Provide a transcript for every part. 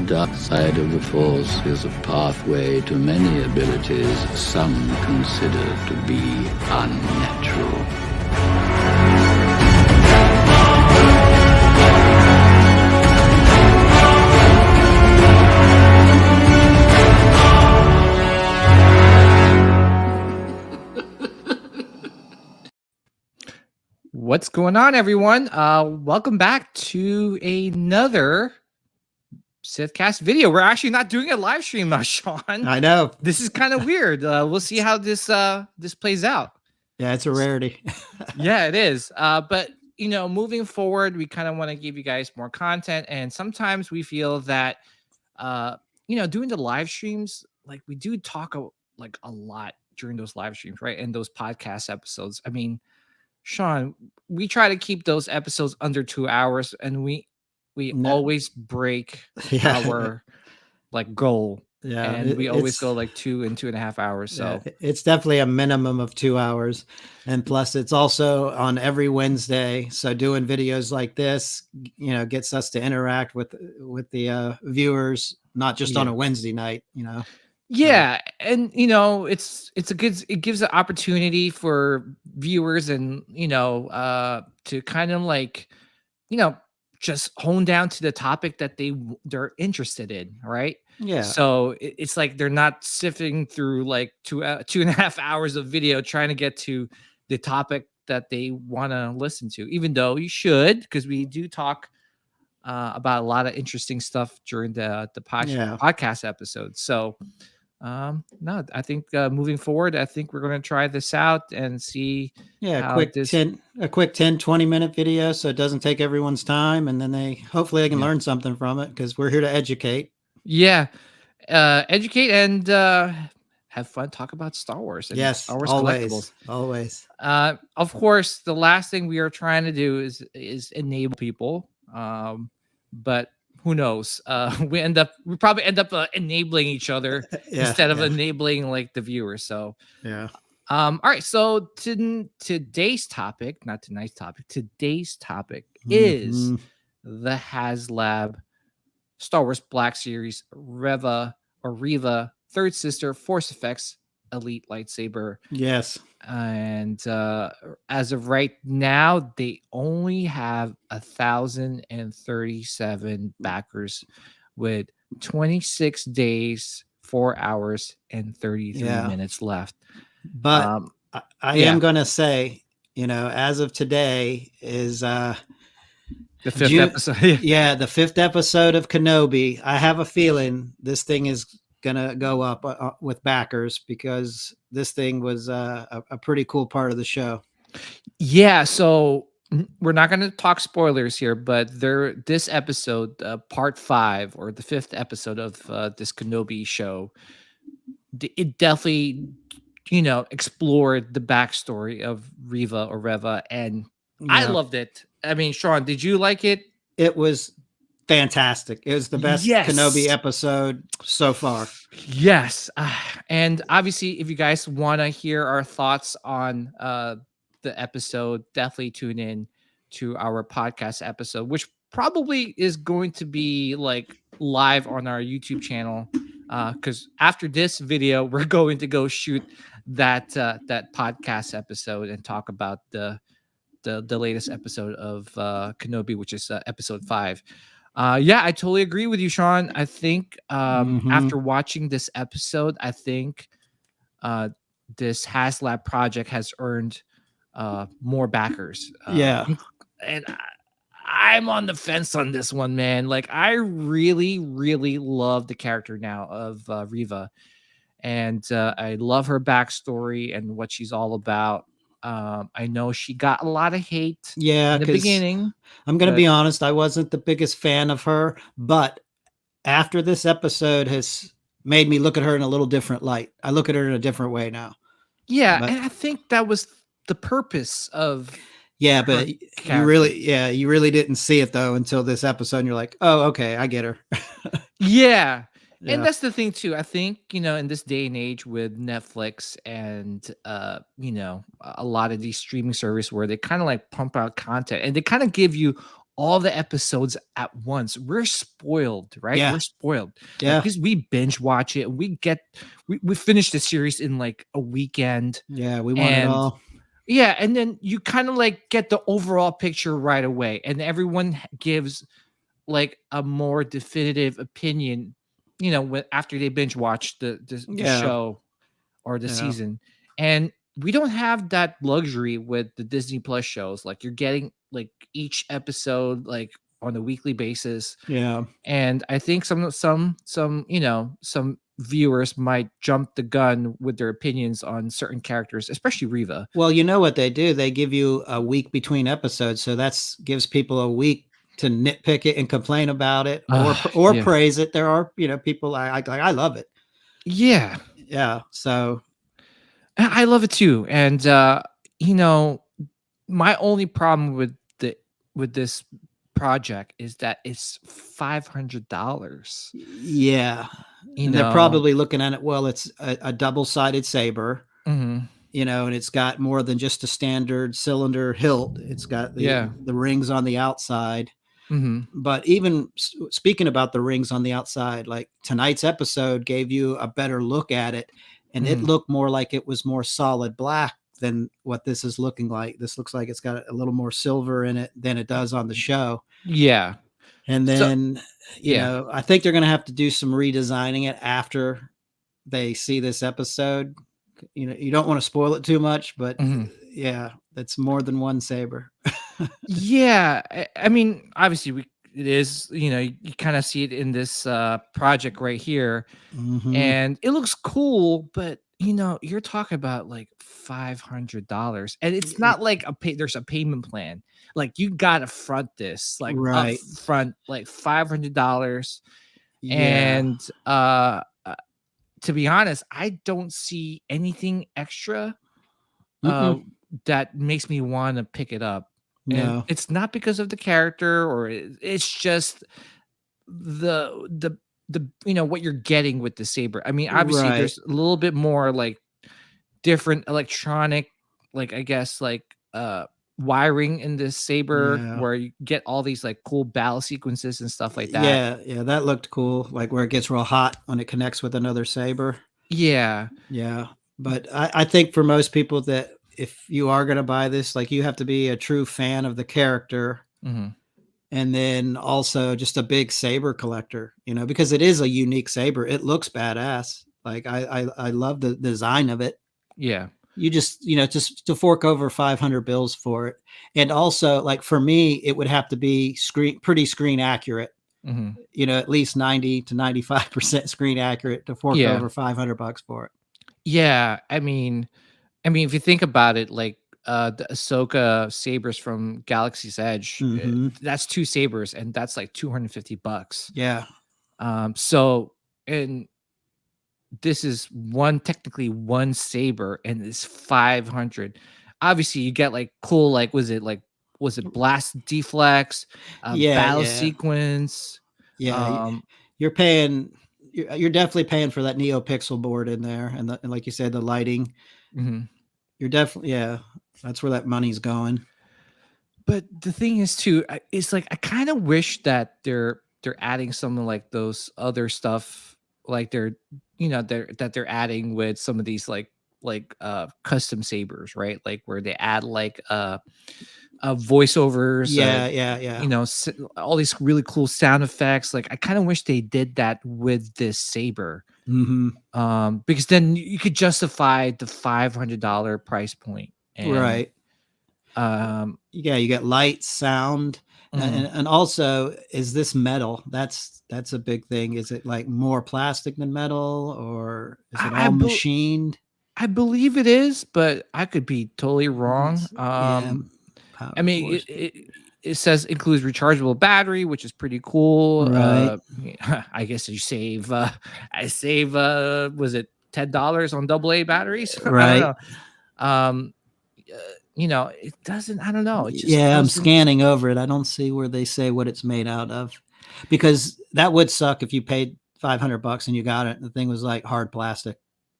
dark side of the Force is a pathway to many abilities some consider to be unnatural. What's going on, everyone? Welcome back to another Sithcast video. We're actually not doing a live stream now, Sean. I know. This is kind of weird. We'll see how this plays out. Yeah, it's a rarity. Yeah, it is. But moving forward, we kind of want to give you guys more content, and sometimes we feel that doing the live streams, like we do talk a lot during those live streams, right? And those podcast episodes. I mean, Sean, we try to keep those episodes under 2 hours, and we always break our goal. Yeah, and we always go like 2 and 2.5 hours. So it's definitely a minimum of 2 hours, and plus it's also on every Wednesday. So doing videos like this, gets us to interact with the viewers, not just on a Wednesday night. Yeah, and it gives an opportunity for viewers and to kind of just hone down to the topic that they're interested in, right? Yeah. So it's like they're not sifting through like 2.5 hours of video trying to get to the topic that they want to listen to, even though you should, because we do talk about a lot of interesting stuff during the podcast episodes. So no, I think moving forward, I think we're going to try this out and see. Yeah, a quick 10, 20-minute video, so it doesn't take everyone's time, and then hopefully they can learn something from it, because we're here to educate. Yeah, educate and have fun. Talk about Star Wars. And Star Wars collectibles. Always. Of course, the last thing we are trying to do is enable people. But who knows? We probably end up enabling each other instead of enabling like the viewers. So yeah. All right. So today's topic is the Haslab Star Wars Black Series Reva 3rd Sister Force Effects Elite Lightsaber. Yes. And as of right now, they only have 1,037 backers with 26 days, 4 hours, and 33 minutes left. But I am going to say, as of today is the 5th episode. The 5th episode of Kenobi. I have a feeling this thing is gonna go up with backers, because this thing was a pretty cool part of the show. Yeah, so we're not going to talk spoilers here, but this episode, part 5 or the 5th episode of this Kenobi show, it definitely explored the backstory of Reva, and I loved it. I mean, Sean, did you like it? It was fantastic. It was the best Kenobi episode so far. Yes. And obviously, if you guys want to hear our thoughts on the episode, definitely tune in to our podcast episode, which probably is going to be like live on our YouTube channel. Because after this video, we're going to go shoot that podcast episode and talk about the latest episode of Kenobi, which is episode 5. I totally agree with you, Sean. I think after watching this episode, I think this Haslab project has earned more backers. And I'm on the fence on this one, man. Like, I really, really love the character now of Reva. And I love her backstory and what she's all about. I know she got a lot of hate in the beginning. I'm going to be honest, I wasn't the biggest fan of her, but after this episode has made me look at her in a little different light. I look at her in a different way now. Yeah, and I think that was the purpose of but you really didn't see it though until this episode, and you're like, oh, okay, I get her. Yeah. And that's the thing too. I think, in this day and age with Netflix and, a lot of these streaming services where they kind of like pump out content and they kind of give you all the episodes at once. We're spoiled, right? Yeah. We're spoiled. Like, Yeah. because we binge watch it and we finish the series in like a weekend. Yeah. We want it And all. yeah, and then you kind of like get the overall picture right away, and everyone gives like a more definitive opinion, after they binge watch the Yeah. show or the Yeah. season. And we don't have that luxury with the Disney Plus shows. Like, you're getting like each episode like on a weekly basis. Yeah. And I think some viewers might jump the gun with their opinions on certain characters, especially Reva. Well, you know what they do? They give you a week between episodes, so that's gives people a week to nitpick it and complain about it, or Yeah. praise it. There are people I love it. Yeah. Yeah. So I love it too. And you know, my only problem with this project is that it's $500. yeah, You and they're know. probably looking at it. Well, it's a double-sided saber, Mhm. and it's got more than just a standard cylinder hilt. It's got Yeah. the rings on the outside. Mhm. But even speaking about the rings on the outside, like tonight's episode gave you a better look at it, and it Mhm. looked more like it was more solid black than what this is looking like. This looks like it's got a little more silver in it than it does on the show. Yeah. And So then, yeah. I think they're going to have to do some redesigning it after they see this episode. You don't want to spoil it too much, but Mhm. yeah, it's more than one saber. Yeah, I mean, obviously it is, you kind of see it in this project right here, Hmm. and it looks cool, but you're talking about like $500, and it's not like there's a payment plan. Like, you gotta front this like up Right. front like $500. Yeah. And to be honest, I don't see anything extra uh Mm-mm. that makes me want to pick it up. And No. it's not because of the character, or it's just the what you're getting with the saber. I mean, obviously Right. there's a little bit more like different electronic, like, I guess, like wiring in this saber, Yeah. where you get all these like cool battle sequences and stuff like that. Yeah. Yeah. That looked cool. Like where it gets real hot when it connects with another saber. Yeah. Yeah. But I think for most people that if you are going to buy this, like you have to be a true fan of the character, Hmm. and then also just a big saber collector, because it is a unique saber. It looks badass. Like I love the design of it. Yeah. You just just to fork over 500 bills for it. And also, like, for me, it would have to be pretty screen accurate, Hmm. at least 90 to 95% screen accurate to fork Yeah. over $500 for it. Yeah. I mean, if you think about it, like the Ahsoka sabers from Galaxy's Edge, Hmm. that's two sabers, and that's like $250. Yeah. So, and this is technically one saber, and it's 500. Obviously, you get like cool, like, was it blast deflects, Yeah. battle Yeah. sequence. Yeah. Um, You're paying, you're definitely paying for that NeoPixel board in there. And like you said, the lighting, mhm. you're definitely, yeah, that's where that money's going. But the thing is too, it's like I kind of wish that they're adding something like those other stuff, like they're adding with some of these like custom sabers, right? Like, where they add like voiceovers, Yeah. Yeah. Yeah. all these really cool sound effects. Like, I kind of wish they did that with this saber, Hmm. because then you could justify the $500 price point. And Right. um Yeah, you get light, sound, mhm. and also, is this metal? That's a big thing. Is it like more plastic than metal, or is it I, I all bel machined? I believe it is, but I could be totally wrong. Yeah, I power mean, force. it says includes rechargeable battery, which is pretty cool. Right, I guess you save. I save. Was it $10 on AA batteries? I don't right. know. Um, uh, it doesn't. I don't know. It just Yeah, I'm doesn't. scanning over it. I don't see where they say what it's made out of, because that would suck if you paid $500 and you got it and the thing was like hard plastic.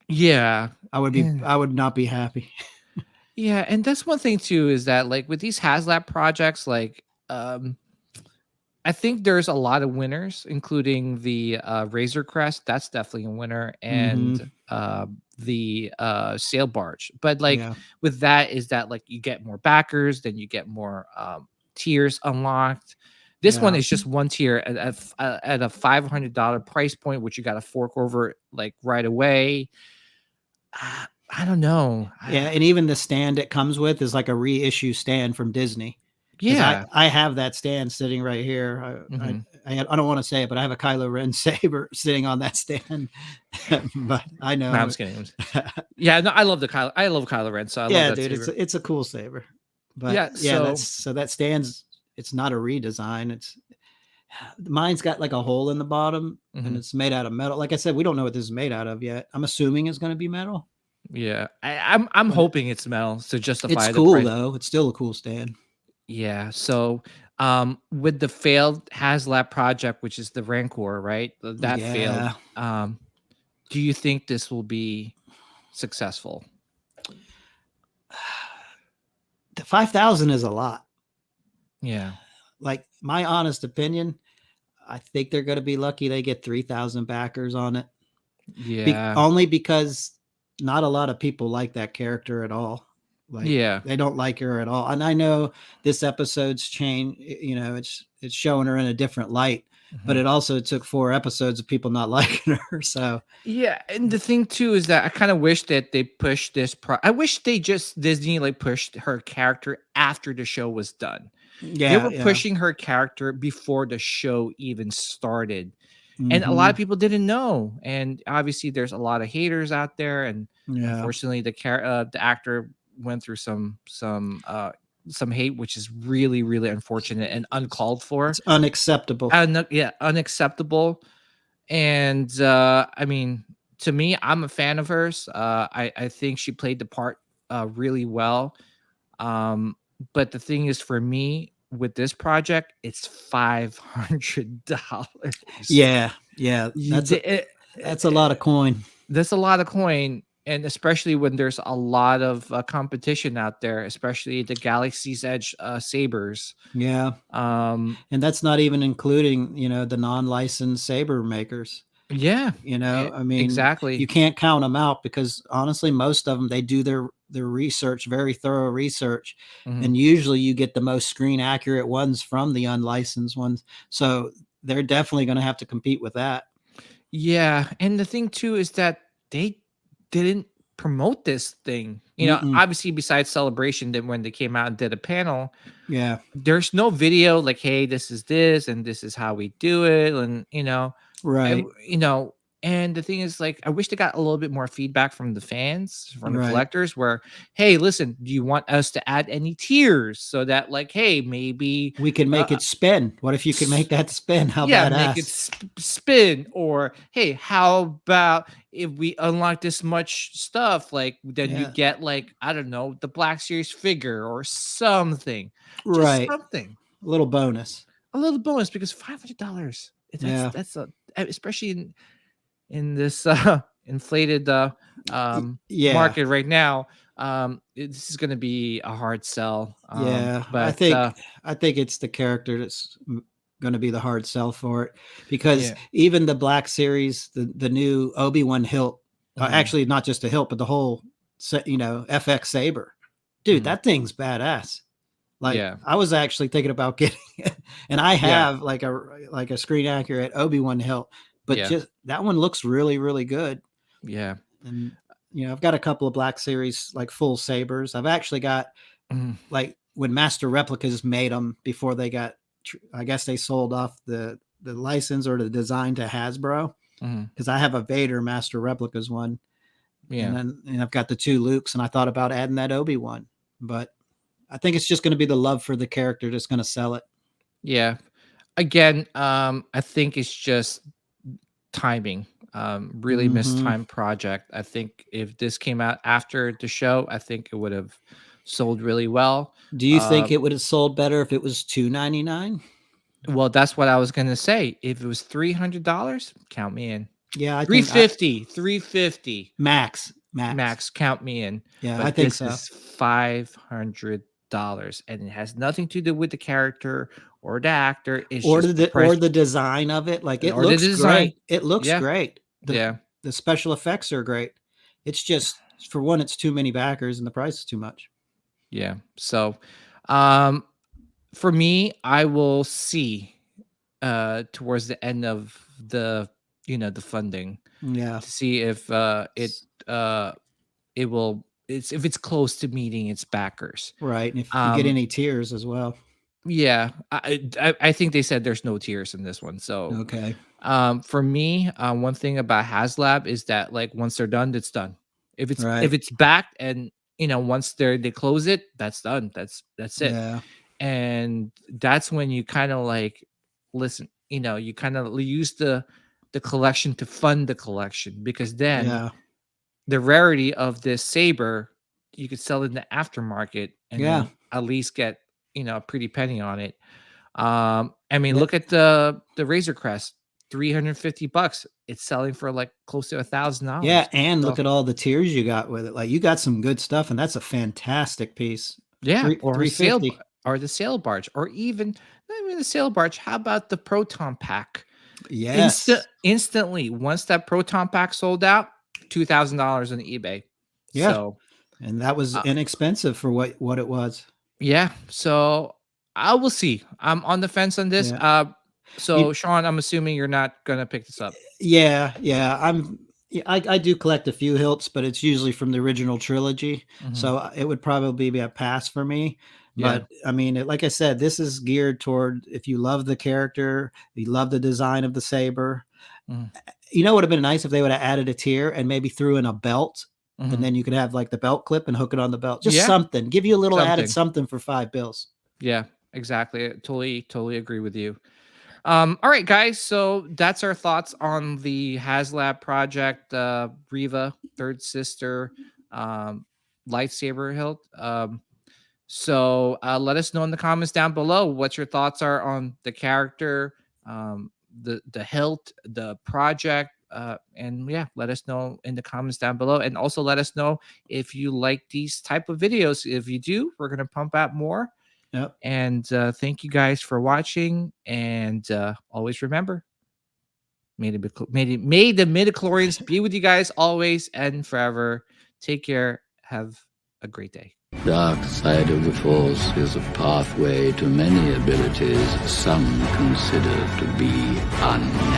Yeah. I would not be happy. Yeah, and that's one thing too, is that like with these Haslab projects, like I think there's a lot of winners, including the Razor Crest. That's definitely a winner, Hmm. and the sail barge. But like Yeah. with that, is that like you get more backers, then you get more tiers unlocked. This one Yeah. is just one tier at a $500 price point, which you got to fork over like right away. I don't know. Yeah, and even the stand it comes with is like a reissue stand from Disney. Because Yeah. I have that stand sitting right here. Mhm. I don't want to say it, but I have a Kylo Ren saber sitting on that stand. But I No, I'm know. just kidding. Yeah, no, I love I love Kylo Ren, so I love Yeah, that dude, saber. it's a cool saber. But Yeah, yeah, so that stands. It's not a redesign. It's mine's got like a hole in the bottom, and mhm. it's made out of metal. Like I said, we don't know what this is made out of yet. I'm assuming it's going to be metal, Yeah, I'm but hoping it's metal to it's justify the cool price. though. It's still a cool stand. Yeah, so with the failed Haslab project, which is the Rancor, right? That failed. Yeah, Um, do you think this will be successful? the 5,000 is a lot. Yeah, Like my honest opinion, I think they're going to be lucky they get 3,000 backers on it. yeah, Only because not a lot of people like that character at all. Like yeah. they don't like her at all. And I know this episode's change, you know, it's showing her in a different light, but Mhm. it also took 4 episodes of people not liking her. So Yeah, and the thing too is that I kind of wish that they pushed this. I wish they just Disney like pushed her character after the show was done. They yeah, were yeah. pushing her character before the show even started. And a lot of Hmm. people didn't know, and obviously there's a lot of haters out there, and Yeah. unfortunately the actor went through some hate, which is really really unfortunate and uncalled for. It's unacceptable. Yeah, unacceptable. And I mean, to me, I'm a fan of hers. I think she played the part really well. um but the thing is, for me with this project, it's $500. Yeah. Yeah. You did That's a lot of coin. That's a lot of coin, and especially when there's a lot of competition out there, especially the Galaxy's Edge sabers. Yeah. um And that's not even including, you know, the non-licensed saber makers. yeah, You know, I mean, exactly. you can't count them out because honestly, most of them they do their research, very thorough research, Mhm. and usually you get the most screen accurate ones from the unlicensed ones. So they're definitely going to have to compete with that. Yeah, and the thing too is that they didn't promote this thing. Mm-mm. Obviously besides Celebration, then when they came out and did a panel, Yeah, there's no video like, hey, this is this and this is how we do it, and right, you know, and the thing is, like, I wish they got a little bit more feedback from the fans, from the right. collectors, where, hey, listen, do you want us to add any tiers so that, like, hey, maybe We can make uh, it spin. What if you can make that spin? How yeah, make it badass! spin, or hey, how about if we unlock this much stuff, like then you Yeah, get, like, I don't know, the Black Series figure or something, just right. something, A little bonus. a little bonus, because $500, Yeah, that's a, especially in this inflated yeah. market right now. This is going to be a hard sell. Yeah, But I think it's the character that's going to be the hard sell for it because yeah. even the Black Series, the new Obi-Wan hilt, Mhm, actually not just a hilt, but the whole you know, FX saber, dude, mhm. that thing's badass. Like Yeah, I was actually thinking about getting it, and I yeah, have like a screen accurate Obi-Wan hilt, but yeah, just that one looks really really good. yeah. And you know, I've got a couple of Black Series like full sabers. I've actually got Mhm, like when Master Replicas made them before they got, I guess they sold off the license or the design to Hasbro, mhm. because I have a Vader Master Replicas one, and Yeah, then I've got the 2 Lukes, and I thought about adding that Obi one, but I think it's just going to be the love for the character that's going to sell it. yeah. Again, I think it's just timing. Really Hmm. mistimed project. I think if this came out after the show, I think it would have sold really well. Do you Uh, think it would have sold better if it was $2.99? well, that's what I was gonna say. If it was $300, count me in. Yeah, I Three think I fifty, 350 max. max, count me in. Yeah, I But think this so. is $500, and it has nothing to do with the character or the actor. It's or just the design of it. Like, it or the looks design. great. It looks Yeah. great. Yeah. The special effects are great. It's just, for one, it's too many backers and the price is too much. Yeah. So, for me, I will see towards the end of the the funding Yeah. to see if it will if it's close to meeting its backers. Right. And if you get Um, any tears as well. yeah, I think they said there's no tears in this one. So, Okay. for me, one thing about Haslab is that, like, once they're done, it's done. If Right. it's backed and once they close it, that's done. That's it. Yeah. And that's when you kind of like listen. You kind of use the collection to fund the collection, because then Yeah. the rarity of this saber, you could sell it in the aftermarket and Yeah. then at least get a pretty penny on it. I mean, Yeah. look at the Razor Crest, $350. It's selling for like close to Yeah. $1,000. And So look at all the tiers you got with it. Like, you got some good stuff, and that's a fantastic piece. yeah, or a sail 350. or the sail barge, or even not even the sail barge. How about the proton pack? Yes. Instantly, once that proton pack sold out, $2,000 on eBay. Yeah. So And that was uh, inexpensive for what it was. yeah, so I will see. I'm on the fence on this. Yeah. So You, Sean, I'm assuming you're not gonna pick this up. yeah. Yeah. I do collect a few hilts, but it's usually from the original trilogy. Mhm. So it would probably be a pass for me. Yeah. But I mean, like I said, this is geared toward, if you love the character, you love the design of the saber. Mhm. It would have been nice if they would have added a tier and maybe threw in a belt, and Mhm. then you could have like the belt clip and hook it on the belt. Just Yeah, something. Give you a little added something. something for $5. Yeah, exactly. Totally agree with you. All right, guys. So that's our thoughts on the Haslab project, Reva, third sister, um, lightsaber hilt. So let us know in the comments down below what your thoughts are on the character, the hilt, the project, and yeah, let us know in the comments down below. And also let us know if you like these type of videos. If you do, we're gonna pump out more. Yep. And thank you guys for watching. And always remember, may the midichlorians be with you guys always and forever. Take care. Have a great day. Dark side of the Force is a pathway to many abilities some consider to be unknown.